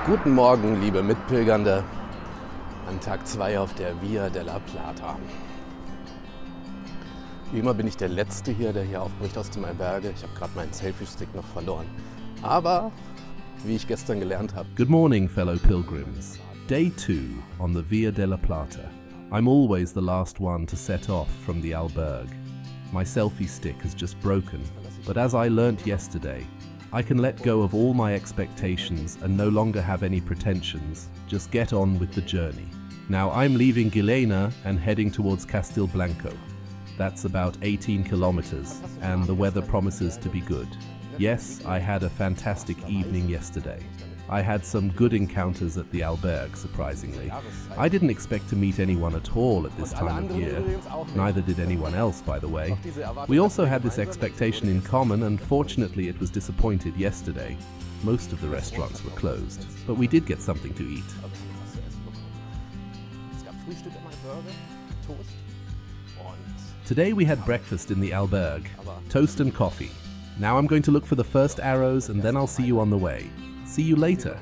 Guten Morgen, liebe Mitpilgernde, an Tag 2 auf der Via della Plata. Wie immer bin ich der Letzte hier, der hier aufbricht aus dem Alberge. Ich habe gerade meinen Selfie-Stick noch verloren. Aber, wie ich gestern gelernt habe... Good morning, fellow pilgrims. Day 2 on the Via della Plata. I'm always the last one to set off from the albergue. My selfie stick has just broken, but as I learnt yesterday, I can let go of all my expectations and no longer have any pretensions, just get on with the journey. Now I'm leaving Guillena and heading towards Castilblanco. That's about 18 kilometers, and the weather promises to be good. Yes, I had a fantastic evening yesterday. I had some good encounters at the albergue, surprisingly. I didn't expect to meet anyone at all at this time of year. Neither did anyone else, by the way. We also had this expectation in common, and fortunately it was disappointed yesterday. Most of the restaurants were closed, but we did get something to eat. Today we had breakfast in the albergue, toast and coffee. Now I'm going to look for the first arrows and then I'll see you on the way. See you later.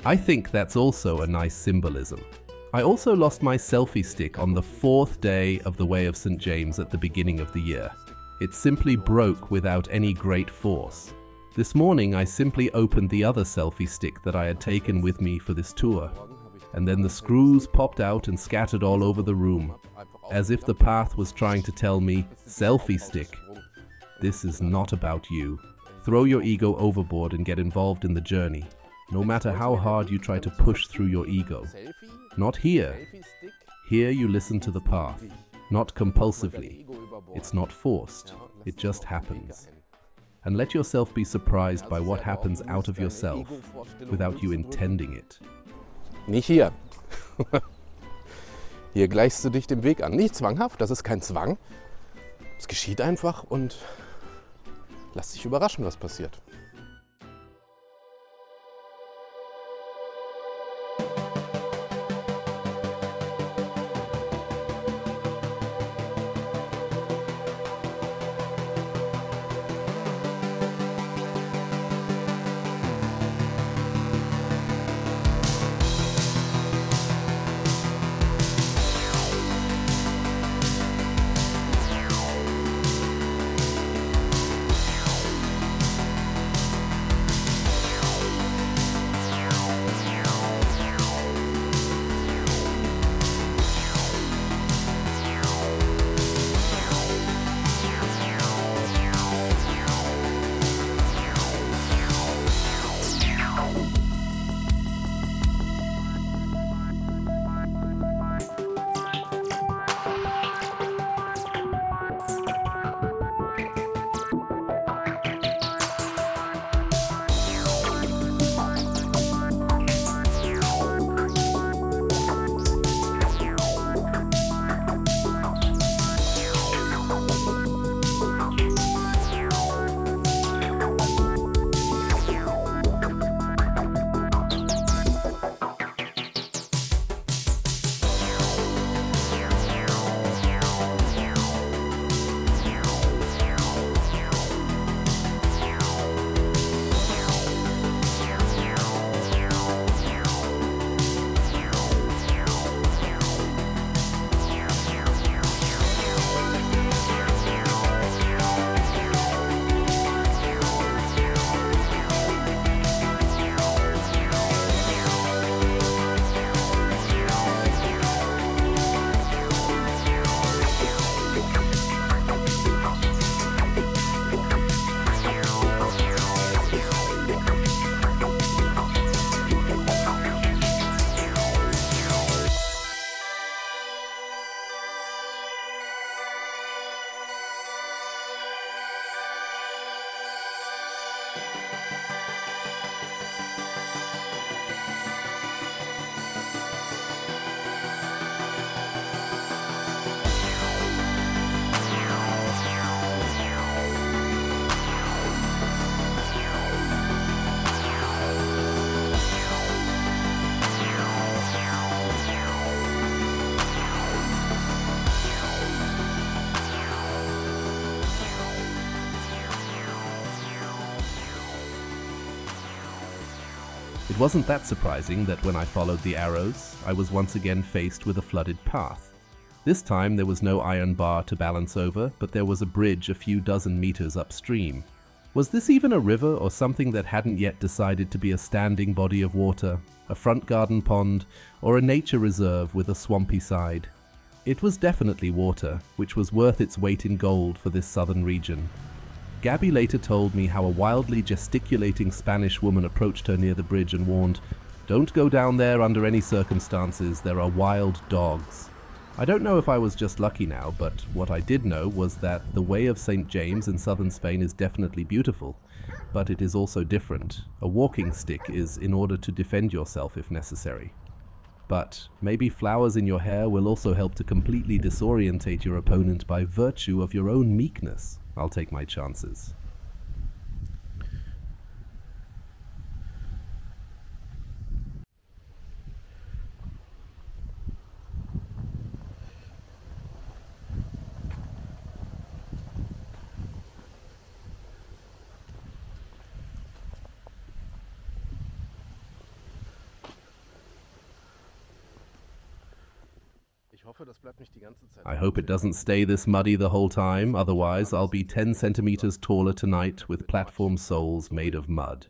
I think that's also a nice symbolism. I also lost my selfie stick on the 4th day of the Way of St. James at the beginning of the year. It simply broke without any great force. This morning I simply opened the other selfie stick that I had taken with me for this tour, and then the screws popped out and scattered all over the room, as if the path was trying to tell me, selfie stick, this is not about you. Throw your ego overboard and get involved in the journey. No matter how hard you try to push through your ego. Not here. Here you listen to the path. Not compulsively. It's not forced. It just happens. And let yourself be surprised by what happens out of yourself without you intending it. Nicht hier. Hier gleichst du dich dem Weg an. Nicht zwanghaft, das ist kein Zwang. Es geschieht einfach und lass dich überraschen, was passiert. wasn't that surprising that when I followed the arrows, I was once again faced with a flooded path. This time there was no iron bar to balance over, but there was a bridge a few dozen meters upstream. Was this even a river or something that hadn't yet decided to be a standing body of water, a front garden pond, or a nature reserve with a swampy side? It was definitely water, which was worth its weight in gold for this southern region. Gabby later told me how a wildly gesticulating Spanish woman approached her near the bridge and warned, "Don't go down there under any circumstances, there are wild dogs." I don't know if I was just lucky now, but what I did know was that the Way of St. James in southern Spain is definitely beautiful, but it is also different. A walking stick is in order to defend yourself if necessary. But maybe flowers in your hair will also help to completely disorientate your opponent by virtue of your own meekness. I'll take my chances. I hope it doesn't stay this muddy the whole time, otherwise I'll be 10 centimeters taller tonight with platform soles made of mud.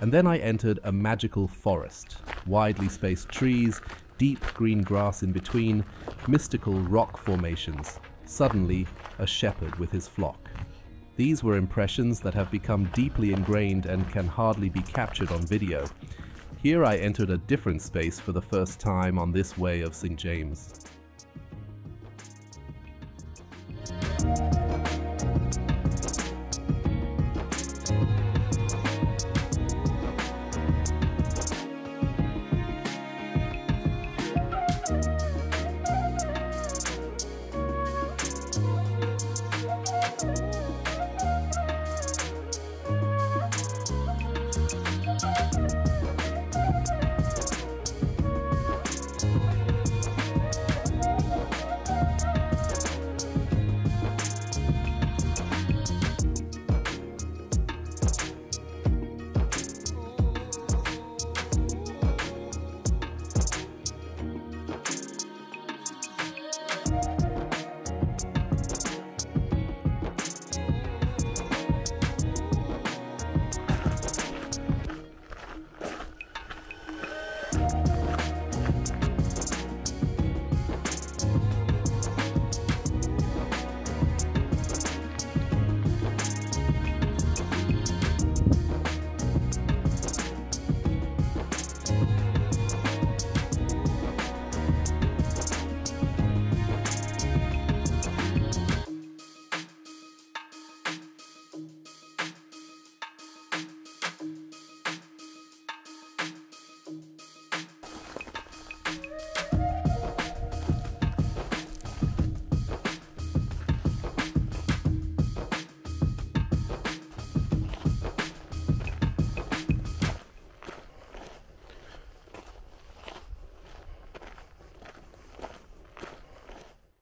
And then I entered a magical forest, widely spaced trees, deep green grass in between, mystical rock formations, suddenly a shepherd with his flock. These were impressions that have become deeply ingrained and can hardly be captured on video. Here I entered a different space for the first time on this Way of St. James.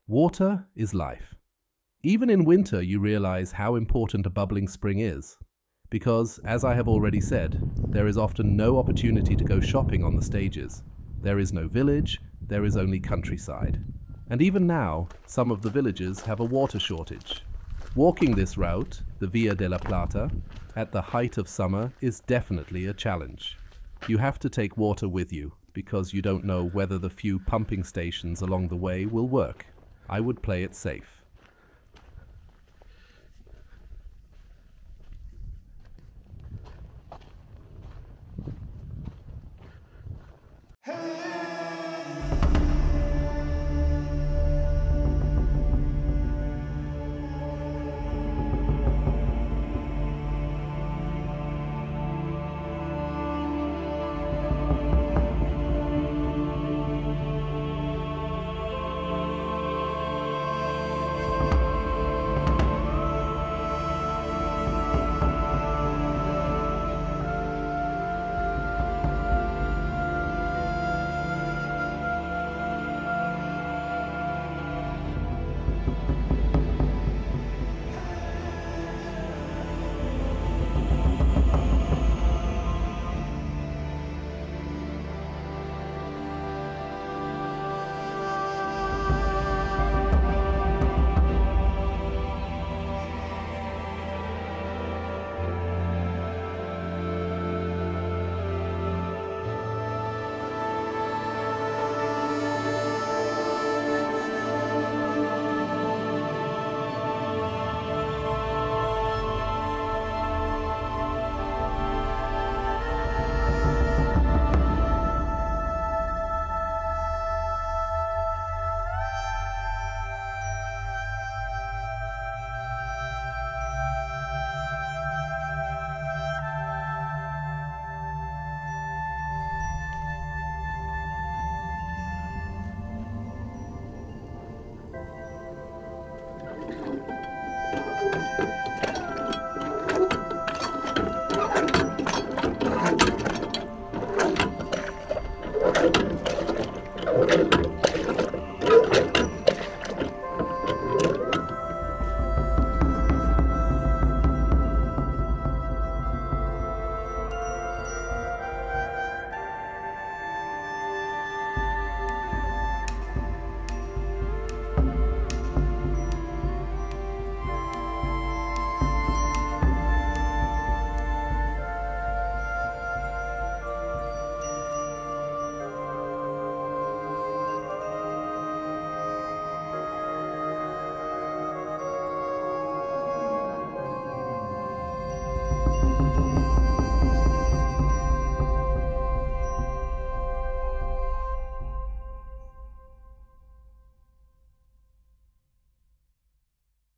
Water is life. Even in winter, you realize how important a bubbling spring is. Because, as I have already said, there is often no opportunity to go shopping on the stages. There is no village, there is only countryside. And even now, some of the villages have a water shortage. Walking this route, the Via de la Plata, at the height of summer is definitely a challenge. You have to take water with you, because you don't know whether the few pumping stations along the way will work. I would play it safe.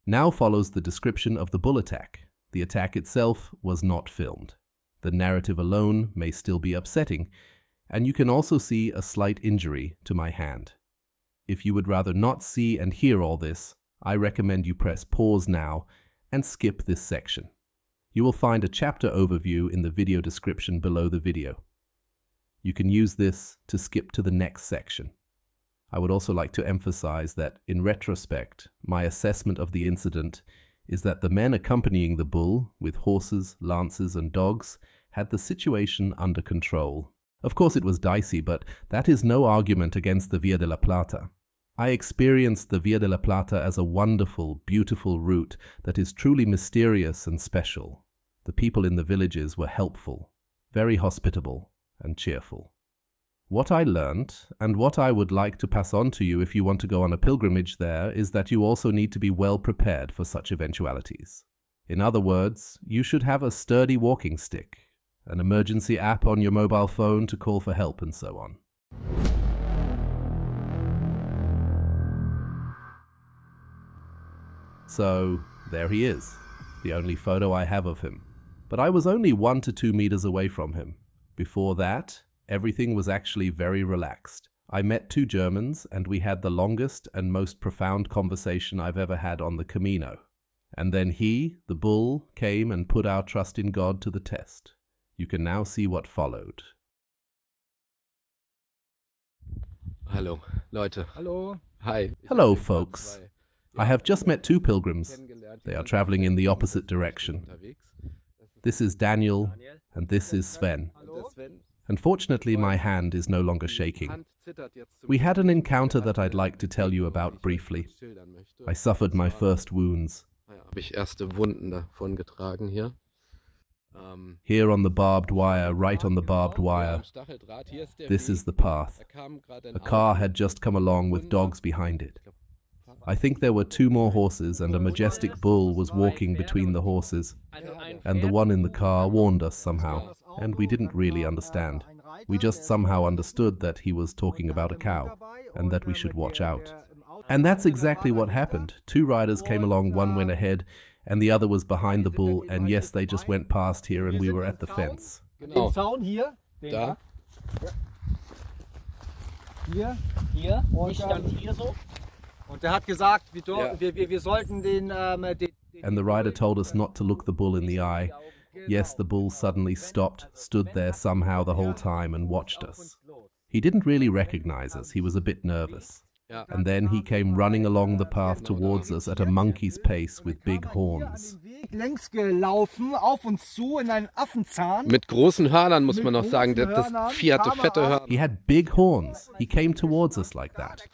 Now follows the description of the bull attack. The attack itself was not filmed. The narrative alone may still be upsetting, and you can also see a slight injury to my hand. If you would rather not see and hear all this, I recommend you press pause now and skip this section. You will find a chapter overview in the video description below the video. You can use this to skip to the next section. I would also like to emphasize that, in retrospect, my assessment of the incident is that the men accompanying the bull, with horses, lances, and dogs, had the situation under control. Of course it was dicey, but that is no argument against the Via de la Plata. I experienced the Via de la Plata as a wonderful, beautiful route that is truly mysterious and special. The people in the villages were helpful, very hospitable, and cheerful. What I learned, and what I would like to pass on to you if you want to go on a pilgrimage there, is that you also need to be well prepared for such eventualities. In other words, you should have a sturdy walking stick, an emergency app on your mobile phone to call for help, and so on. So, there he is, the only photo I have of him. But I was only 1 to 2 meters away from him. Before that, everything was actually very relaxed. I met 2 Germans, and we had the longest and most profound conversation I've ever had on the Camino. And then he, the bull, came and put our trust in God to the test. You can now see what followed. Hallo, Leute. Hallo. Hi. Hello, folks. I have just met two pilgrims. They are traveling in the opposite direction. This is Daniel, and this is Sven. Unfortunately, my hand is no longer shaking. We had an encounter that I'd like to tell you about briefly. I suffered my first wounds. Here on the barbed wire, right on the barbed wire. This is the path. A car had just come along with dogs behind it. I think there were two more horses, and a majestic bull was walking between the horses. And the one in the car warned us somehow, and we didn't really understand. We just somehow understood that he was talking about a cow, and that we should watch out. And that's exactly what happened. Two riders came along, one went ahead, and the other was behind the bull, and yes, they just went past here, and we were at the fence. Den Zaun hier, Da. hier, ich stand hier so. Und er hat gesagt, wir sollten den And the rider told us not to look the bull in the eye. Yes, the bull suddenly stopped, stood there somehow the whole time and watched us. He didn't really recognize us, he was a bit nervous. And then he came running along the path towards us at a monkey's pace with big horns. längs gelaufen, auf uns zu in einen Affenzahn. Mit großen Hörnern muss man noch sagen, das Vieh hatte fette Hörner. He had big horns. He came towards us like that.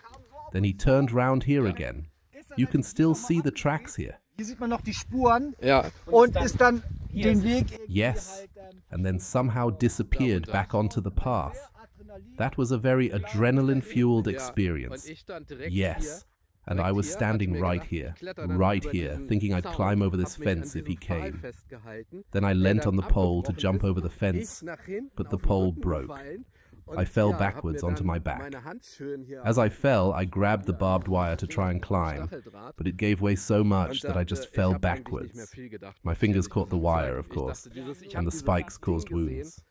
Then he turned round here again. You can still see the tracks here. Hier sieht man noch die Spuren. Ja. Und ist dann den Weg. Yes, and then somehow disappeared back onto the path. That was a very adrenaline-fueled experience. Yes, and I was standing right here, thinking I'd climb over this fence if he came. Then I leant on the pole to jump over the fence, but the pole broke. I fell backwards onto my back. As I fell, I grabbed the barbed wire to try and climb, but it gave way so much that I just fell backwards. My fingers caught the wire, of course, and the spikes caused wounds.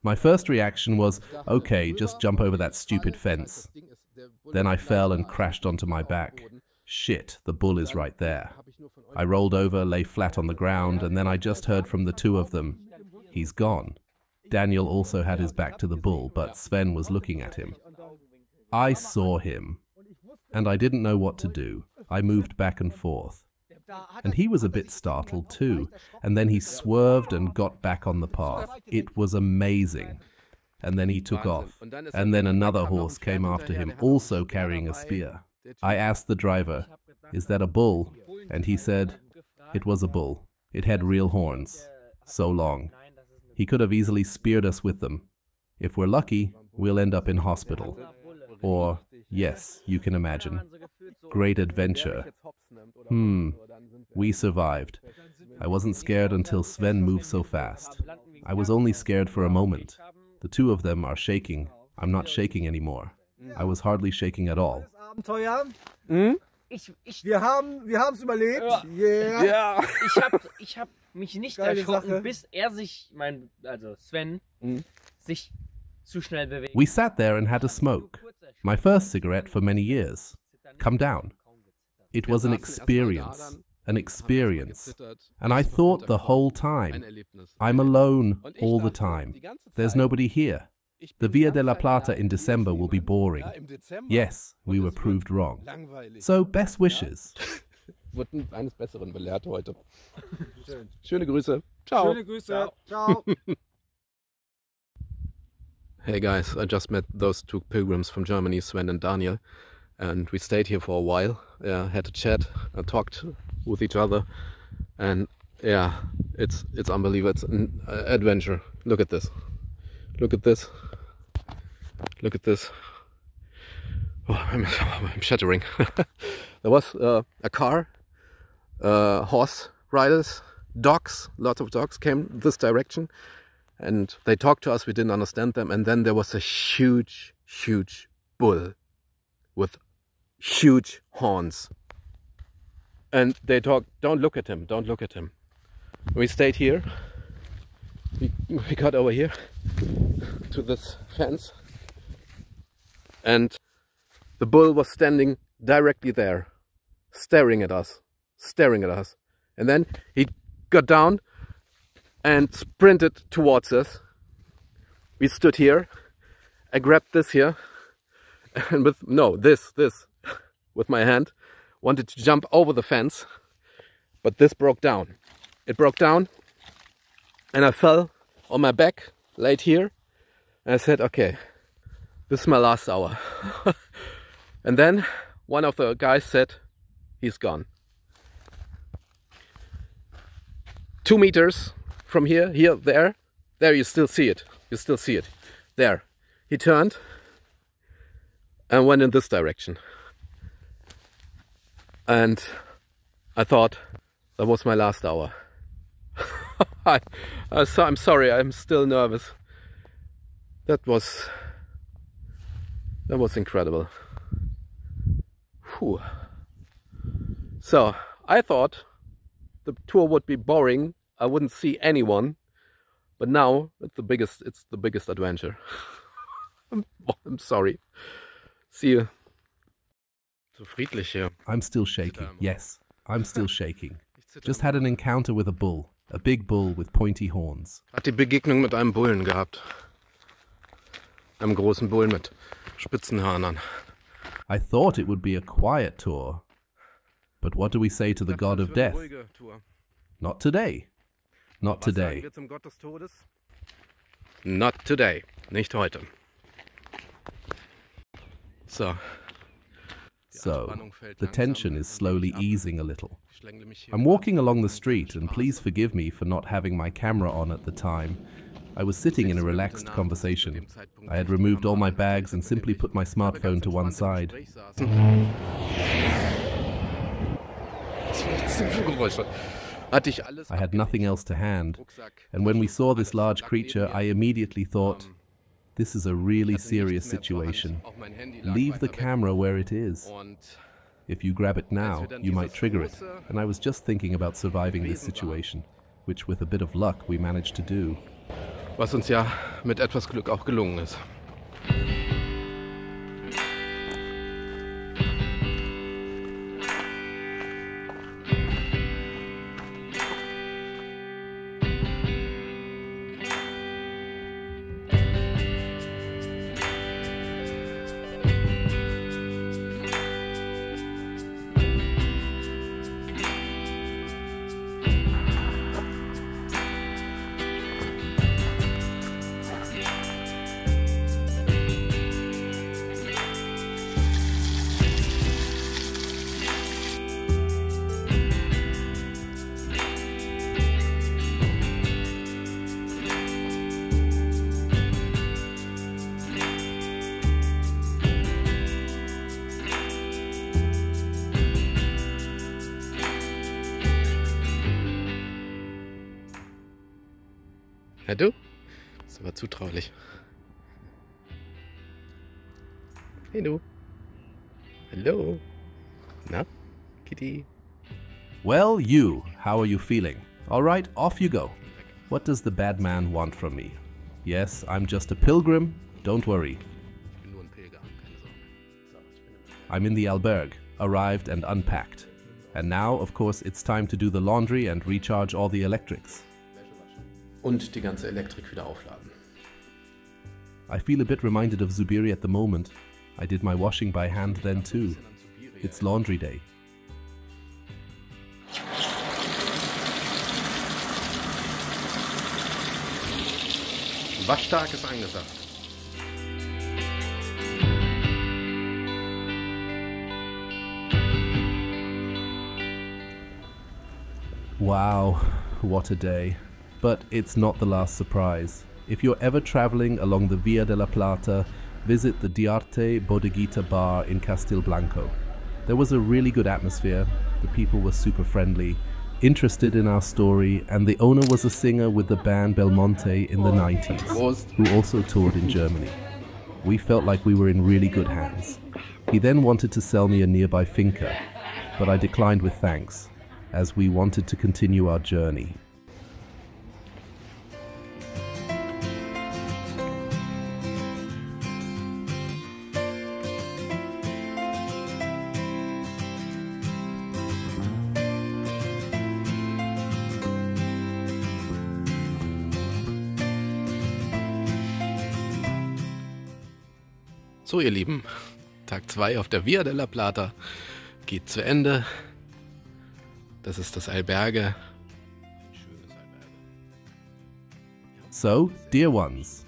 My first reaction was, okay, just jump over that stupid fence. Then I fell and crashed onto my back. Shit, the bull is right there. I rolled over, lay flat on the ground, and then I just heard from the two of them, he's gone. Daniel also had his back to the bull, but Sven was looking at him. I saw him, and I didn't know what to do. I moved back and forth. And he was a bit startled too, and then he swerved and got back on the path. It was amazing. And then he took off, and then another horse came after him, also carrying a spear. I asked the driver, "Is that a bull?" And he said, "It was a bull. It had real horns. So long. He could have easily speared us with them. If we're lucky, we'll end up in hospital." Or, yes, you can imagine. Great adventure. We survived. I wasn't scared until Sven moved so fast. I was only scared for a moment. The two of them are shaking. I'm not shaking anymore. I was hardly shaking at all. Abenteuer. Wir haben's überlebt. Ja. Ich hab mich nicht erschrocken, bis sich, Sven, sich zu schnell bewegt. We sat there and had a smoke. My first cigarette for many years. Come down. It was an experience. An experience. And I thought the whole time, I'm alone all the time. There's nobody here. The Via della Plata in December will be boring. Yes, we were proved wrong. So, best wishes. Wurden eines Besseren belehrt heute. Schöne Grüße. Ciao. Schöne Grüße. Ciao. Hey guys, I just met those two pilgrims from Germany, Sven and Daniel, and we stayed here for a while. Had a chat, talked with each other, and yeah, it's unbelievable. It's an adventure. Look at this. Look at this. Look at this. Oh, I'm shattering. There was a car, horse riders, dogs, lots of dogs came this direction, and they talked to us. We didn't understand them, and then there was a huge bull with huge horns, and they talked, "Don't look at him, don't look at him." We stayed here. We got over here to this fence, and the bull was standing directly there, staring at us. And then he got down and sprinted towards us. We stood here. I grabbed this here, and with this. with my hand, wanted to jump over the fence, but this broke down. It broke down and I fell on my back, laid here, and I said, okay, this is my last hour. And then one of the guys said, he's gone. 2 meters from here, there you still see it. You still see it. There. He turned and went in this direction. And I thought that was my last hour. I'm sorry, I'm still nervous. That was incredible. Whew. So I thought the tour would be boring. I wouldn't see anyone, but now it's the biggest adventure. I'm sorry. See you. So friedlich hier. I'm still shaking. Yes, I'm still shaking. Just had an encounter with a bull. A big bull with pointy horns. Hat die Begegnung mit einem Bullen gehabt. Einem großen Bullen mit spitzen Hörnern. I thought it would be a quiet tour. But what do we say to the god of death? Not today. Not today. Was sagen wir zum Gott des Todes? Not today. Nicht heute. So, the tension is slowly easing a little. I'm walking along the street, and please forgive me for not having my camera on at the time. I was sitting in a relaxed conversation. I had removed all my bags and simply put my smartphone to one side. I had nothing else to hand, and when we saw this large creature, I immediately thought, this is a really serious situation. Leave the camera where it is. If you grab it now, you might trigger it, and I was just thinking about surviving this situation, which with a bit of luck we managed to do. Was uns ja mit etwas Glück auch gelungen ist. Ja, du? Das ist aber zutraulich. Hey du. Hallo. Na, Kitty? Well, you, how are you feeling? All right, off you go. What does the bad man want from me? Yes, I'm just a pilgrim, don't worry. I'm in the albergue, arrived and unpacked. And now, of course, it's time to do the laundry and recharge all the electrics. Und die ganze Elektrik wieder aufladen. I feel a bit reminded of Zubiri at the moment. I did my washing by hand then too. It's laundry day. Waschtag ist angesagt. Wow, what a day. But it's not the last surprise. If you're ever traveling along the Via della Plata, visit the Diarte Bodeguita bar in Castilblanco. There was a really good atmosphere, the people were super friendly, interested in our story, and the owner was a singer with the band Belmonte in the 90s, who also toured in Germany. We felt like we were in really good hands. He then wanted to sell me a nearby finca, but I declined with thanks, as we wanted to continue our journey. So ihr Lieben, Tag 2 auf der Via della Plata geht zu Ende. Das ist das Alberge. So, dear ones,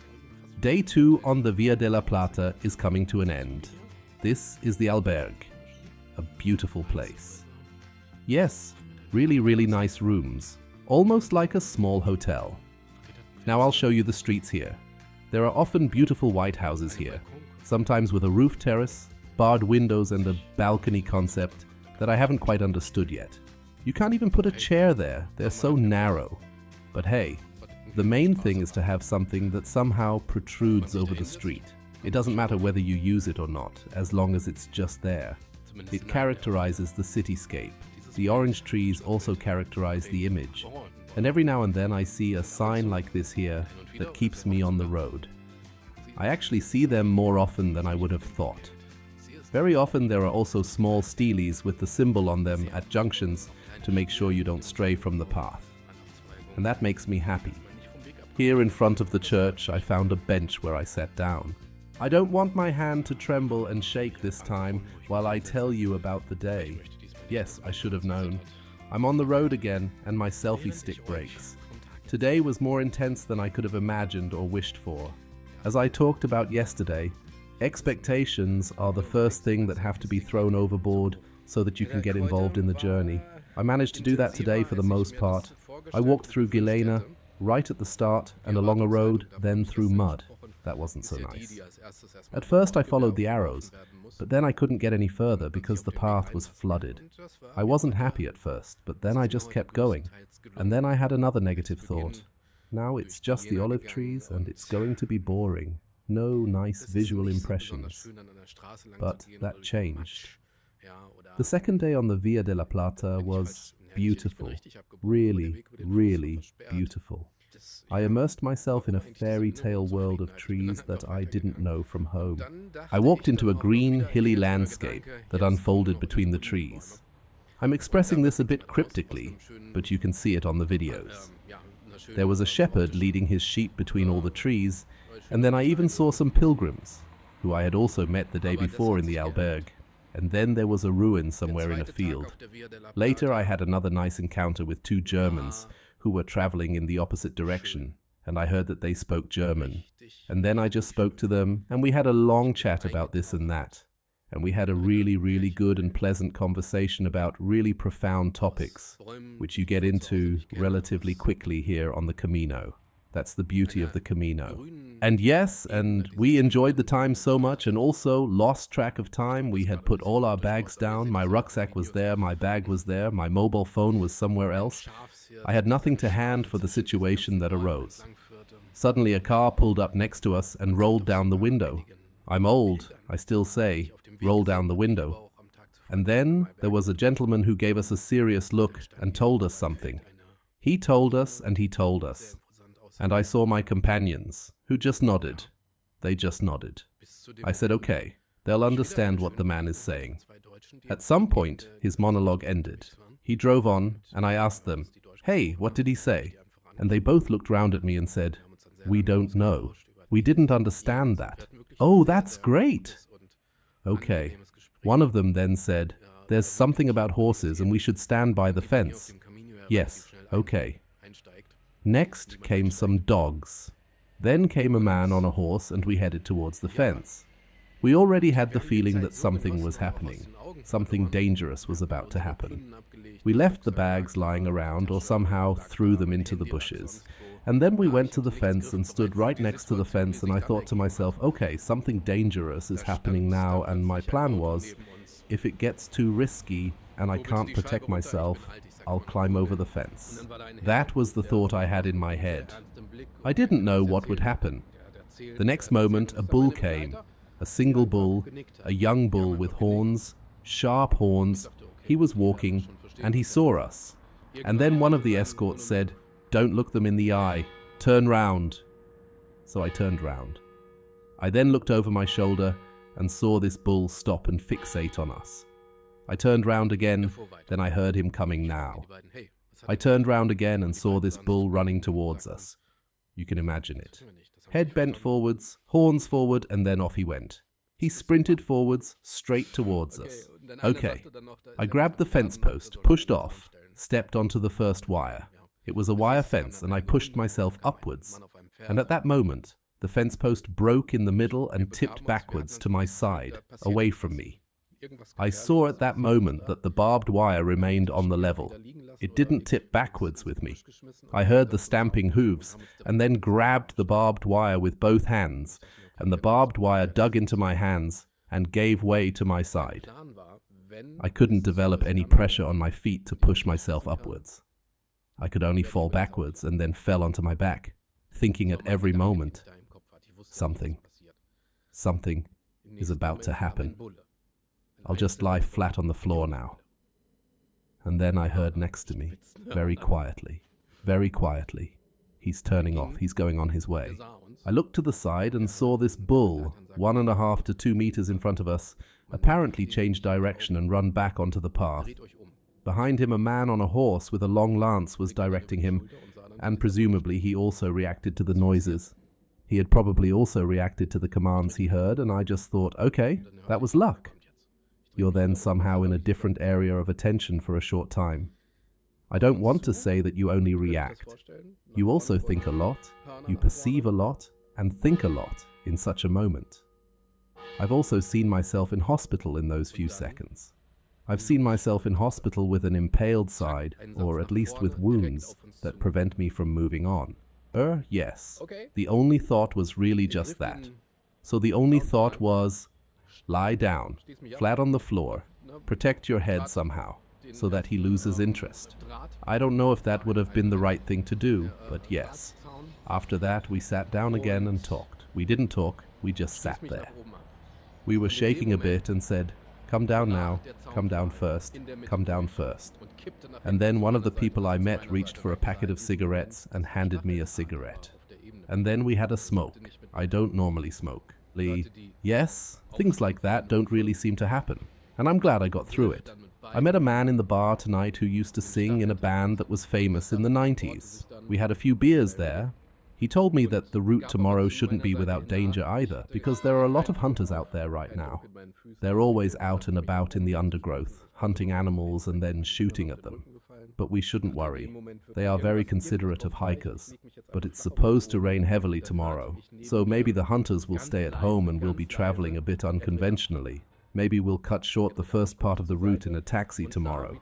day 2 on the Via della Plata is coming to an end. This is the albergue, a beautiful place. Yes, really, really nice rooms, almost like a small hotel. Now I'll show you the streets here. There are often beautiful white houses here, sometimes with a roof terrace, barred windows and a balcony concept that I haven't quite understood yet. You can't even put a chair there, they're so narrow. But hey, the main thing is to have something that somehow protrudes over the street. It doesn't matter whether you use it or not, as long as it's just there. It characterizes the cityscape. The orange trees also characterize the image. And every now and then I see a sign like this here that keeps me on the road. I actually see them more often than I would have thought. Very often there are also small steles with the symbol on them at junctions to make sure you don't stray from the path. And that makes me happy. Here in front of the church I found a bench where I sat down. I don't want my hand to tremble and shake this time while I tell you about the day. Yes, I should have known. I'm on the road again and my selfie stick breaks. Today was more intense than I could have imagined or wished for. As I talked about yesterday, expectations are the first thing that have to be thrown overboard so that you can get involved in the journey. I managed to do that today for the most part. I walked through Guillena, right at the start, and along a road, then through mud. That wasn't so nice. At first I followed the arrows, but then I couldn't get any further because the path was flooded. I wasn't happy at first, but then I just kept going. And then I had another negative thought. Now it's just the olive trees and it's going to be boring. No nice visual impressions. But that changed. The second day on the Via della Plata was beautiful. Really, really beautiful. I immersed myself in a fairy tale world of trees that I didn't know from home. I walked into a green, hilly landscape that unfolded between the trees. I'm expressing this a bit cryptically, but you can see it on the videos. There was a shepherd leading his sheep between all the trees, and then I even saw some pilgrims, who I had also met the day before in the albergue. And then there was a ruin somewhere in a field. Later I had another nice encounter with two Germans who were traveling in the opposite direction, and I heard that they spoke German. And then I just spoke to them, and we had a long chat about this and that. And we had a really, really good and pleasant conversation about really profound topics, which you get into relatively quickly here on the Camino. That's the beauty of the Camino. And yes, and we enjoyed the time so much and also lost track of time. We had put all our bags down. My rucksack was there, my bag was there, my mobile phone was somewhere else. I had nothing to hand for the situation that arose. Suddenly a car pulled up next to us and rolled down the window. I'm old, I still say, roll down the window. And then there was a gentleman who gave us a serious look and told us something. He told us and he told us. And I saw my companions, who just nodded. They just nodded. I said, okay, they'll understand what the man is saying. At some point, his monologue ended. He drove on, and I asked them, hey, what did he say? And they both looked round at me and said, we don't know. We didn't understand that. Oh, that's great. Okay. One of them then said, there's something about horses and we should stand by the fence. Yes, okay. Next came some dogs. Then came a man on a horse and we headed towards the fence. We already had the feeling that something was happening. Something dangerous was about to happen. We left the bags lying around or somehow threw them into the bushes. And then we went to the fence and stood right next to the fence, and I thought to myself, okay, something dangerous is happening now, and my plan was, if it gets too risky and I can't protect myself, I'll climb over the fence. That was the thought I had in my head. I didn't know what would happen. The next moment a bull came, a single bull, a young bull with horns, sharp horns. He was walking and he saw us. And then one of the escorts said, don't look them in the eye, turn round. So I turned round. I then looked over my shoulder and saw this bull stop and fixate on us. I turned round again, then I heard him coming now. I turned round again and saw this bull running towards us. You can imagine it. Head bent forwards, horns forward, and then off he went. He sprinted forwards, straight towards us. Okay. I grabbed the fence post, pushed off, stepped onto the first wire. It was a wire fence, and I pushed myself upwards. And at that moment, the fence post broke in the middle and tipped backwards to my side, away from me. I saw at that moment that the barbed wire remained on the level. It didn't tip backwards with me. I heard the stamping hooves, and then grabbed the barbed wire with both hands, and the barbed wire dug into my hands and gave way to my side. I couldn't develop any pressure on my feet to push myself upwards. I could only fall backwards and then fell onto my back, thinking at every moment, something is about to happen. I'll just lie flat on the floor now. And then I heard next to me, very quietly, he's turning off, he's going on his way. I looked to the side and saw this bull, 1.5 to 2 meters in front of us, apparently change direction and run back onto the path. Behind him, a man on a horse with a long lance was directing him, and presumably he also reacted to the noises. He had probably also reacted to the commands he heard, and I just thought, okay, that was luck. You're then somehow in a different area of attention for a short time. I don't want to say that you only react. You also think a lot, you perceive a lot, and think a lot in such a moment. I've also seen myself in hospital in those few seconds. I've seen myself in hospital with an impaled side, or at least with wounds that prevent me from moving on. Yes. The only thought was really just that. So the only thought was, lie down, flat on the floor, protect your head somehow, so that he loses interest. I don't know if that would have been the right thing to do, but yes. After that, we sat down again and talked. We didn't talk, we just sat there. We were shaking a bit and said, come down now, come down first, come down first. And then one of the people I met reached for a packet of cigarettes and handed me a cigarette. And then we had a smoke. I don't normally smoke. Yes, things like that don't really seem to happen. And I'm glad I got through it. I met a man in the bar tonight who used to sing in a band that was famous in the 90s. We had a few beers there. He told me that the route tomorrow shouldn't be without danger either, because there are a lot of hunters out there right now. They're always out and about in the undergrowth, hunting animals and then shooting at them. But we shouldn't worry. They are very considerate of hikers. But it's supposed to rain heavily tomorrow, so maybe the hunters will stay at home and we'll be traveling a bit unconventionally. Maybe we'll cut short the first part of the route in a taxi tomorrow.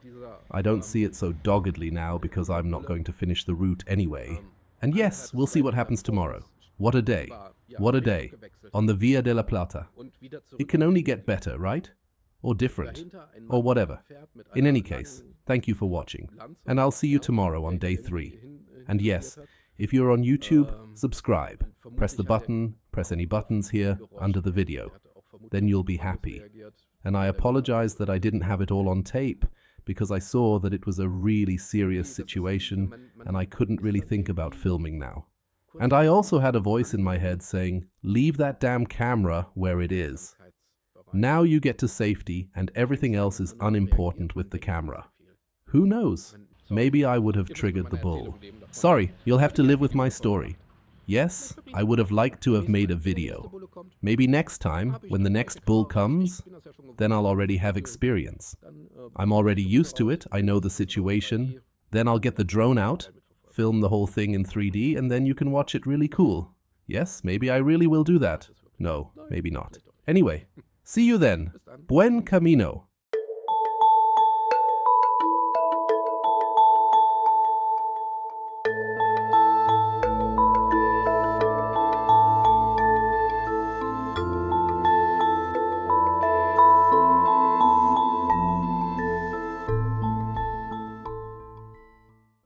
I don't see it so doggedly now because I'm not going to finish the route anyway. And yes, we'll see what happens tomorrow. What a day. What a day. On the Via della Plata. It can only get better, right? Or different. Or whatever. In any case, thank you for watching. And I'll see you tomorrow on day 3. And yes, if you're on YouTube, subscribe. Press the button, press any buttons here under the video. Then you'll be happy. And I apologize that I didn't have it all on tape, because I saw that it was a really serious situation and I couldn't really think about filming now. And I also had a voice in my head saying, leave that damn camera where it is. Now you get to safety and everything else is unimportant with the camera. Who knows? Maybe I would have triggered the bull. Sorry, you'll have to live with my story. Yes, I would have liked to have made a video. Maybe next time, when the next bull comes, then I'll already have experience. I'm already used to it, I know the situation. Then I'll get the drone out, film the whole thing in 3D, and then you can watch it really cool. Yes, maybe I really will do that. No, maybe not. Anyway, see you then. Buen camino.